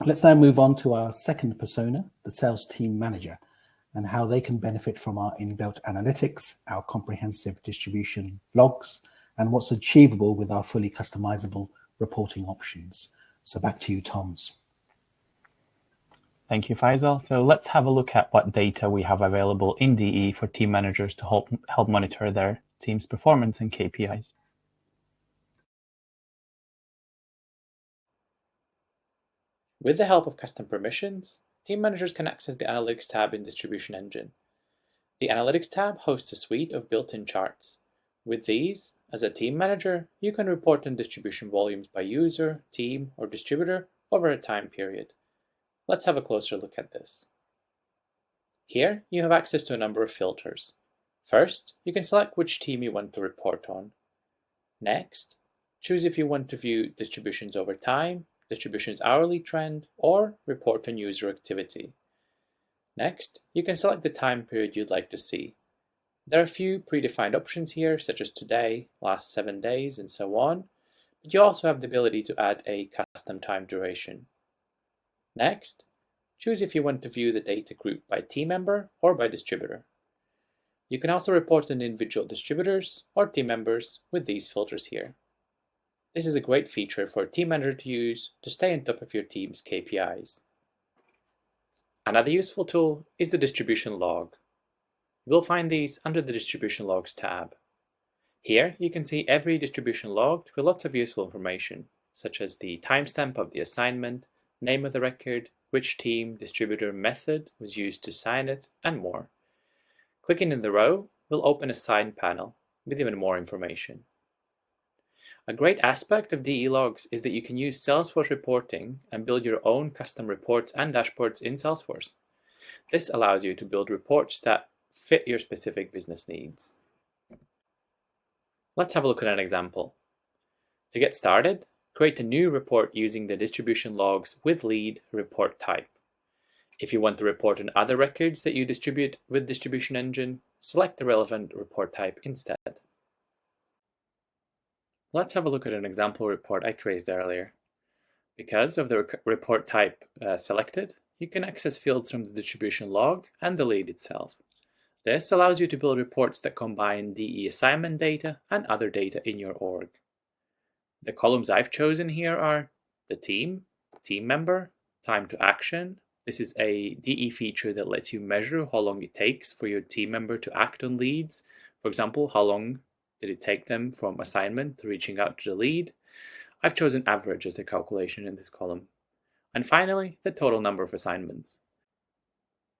Let's now move on to our second persona, the sales team manager, and how they can benefit from our inbuilt analytics, our comprehensive distribution logs, and what's achievable with our fully customizable reporting options. So back to you, Toms. Thank you, Faisal. So let's have a look at what data we have available in DE for team managers to help monitor their team's performance and KPIs. With the help of custom permissions, team managers can access the Analytics tab in Distribution Engine. The Analytics tab hosts a suite of built-in charts. With these, as a team manager, you can report on distribution volumes by user, team, or distributor over a time period. Let's have a closer look at this. Here, you have access to a number of filters. First, you can select which team you want to report on. Next, choose if you want to view distributions over time, distribution's hourly trend, or report on user activity. Next, you can select the time period you'd like to see. There are a few predefined options here, such as today, last 7 days, and so on, but you also have the ability to add a custom time duration. Next, choose if you want to view the data grouped by team member or by distributor. You can also report on individual distributors or team members with these filters here. This is a great feature for a team manager to use to stay on top of your team's KPIs. Another useful tool is the distribution log. You will find these under the Distribution Logs tab. Here you can see every distribution logged with lots of useful information, such as the timestamp of the assignment, name of the record, which team, distributor, method was used to sign it, and more. Clicking in the row will open a sign panel with even more information. A great aspect of DE logs is that you can use Salesforce reporting and build your own custom reports and dashboards in Salesforce. This allows you to build reports that fit your specific business needs. Let's have a look at an example. To get started, create a new report using the distribution logs with lead report type. If you want to report on other records that you distribute with Distribution Engine, select the relevant report type instead. Let's have a look at an example report I created earlier. Because of the report type selected, you can access fields from the distribution log and the lead itself. This allows you to build reports that combine DE assignment data and other data in your org. The columns I've chosen here are the team, team member, time to action. This is a DE feature that lets you measure how long it takes for your team member to act on leads. For example, how long did it take them from assignment to reaching out to the lead? I've chosen average as the calculation in this column. And finally, the total number of assignments.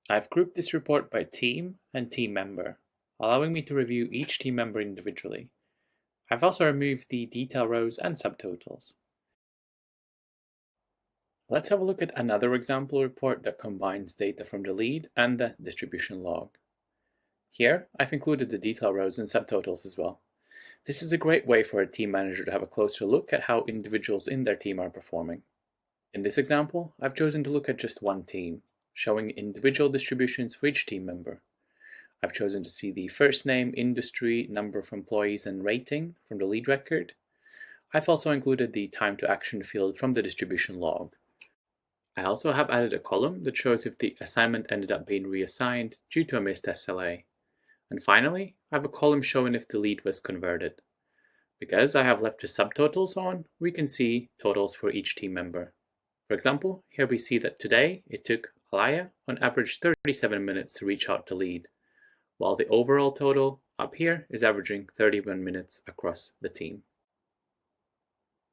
I've grouped this report by team and team member, allowing me to review each team member individually. I've also removed the detail rows and subtotals. Let's have a look at another example report that combines data from the lead and the distribution log. Here, I've included the detail rows and subtotals as well. This is a great way for a team manager to have a closer look at how individuals in their team are performing. In this example, I've chosen to look at just one team, showing individual distributions for each team member. I've chosen to see the first name, industry, number of employees, and rating from the lead record. I've also included the time to action field from the distribution log. I also have added a column that shows if the assignment ended up being reassigned due to a missed SLA. And finally, I have a column showing if the lead was converted. Because I have left the subtotals on, we can see totals for each team member. For example, here we see that today it took Alaya on average 37 minutes to reach out to lead, while the overall total up here is averaging 31 minutes across the team.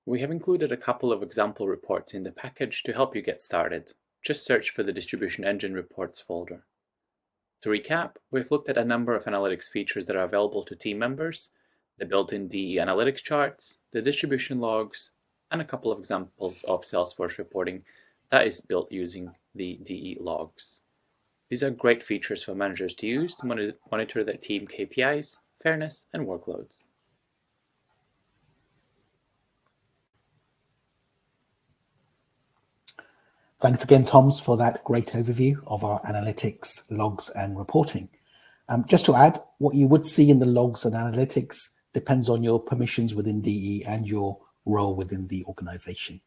We have included a couple of example reports in the package to help you get started. Just search for the Distribution Engine Reports folder. To recap, we've looked at a number of analytics features that are available to team members, the built-in DE analytics charts, the distribution logs, and a couple of examples of Salesforce reporting that is built using the DE logs. These are great features for managers to use to monitor their team KPIs, fairness, and workloads. Thanks again, Toms, for that great overview of our analytics, logs, and reporting. Just to add, what you would see in the logs and analytics depends on your permissions within DE and your role within the organization.